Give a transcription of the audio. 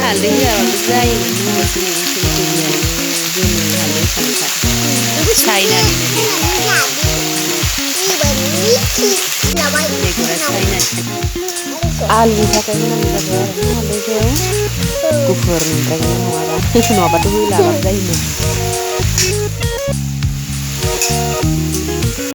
हाल्दै होआबाबो जायोमोन होनबासो मैगंखौ गैया जोंनि हाल्दै संखा चाइनानिनो बेगरा चाइनानि आलुनि थाखाय होनांगौ जाबाय आरो हाल्दैखौ गुफुर नंद्रायबो नङाबा नङाबाथ' होलाबाबो जायोमोन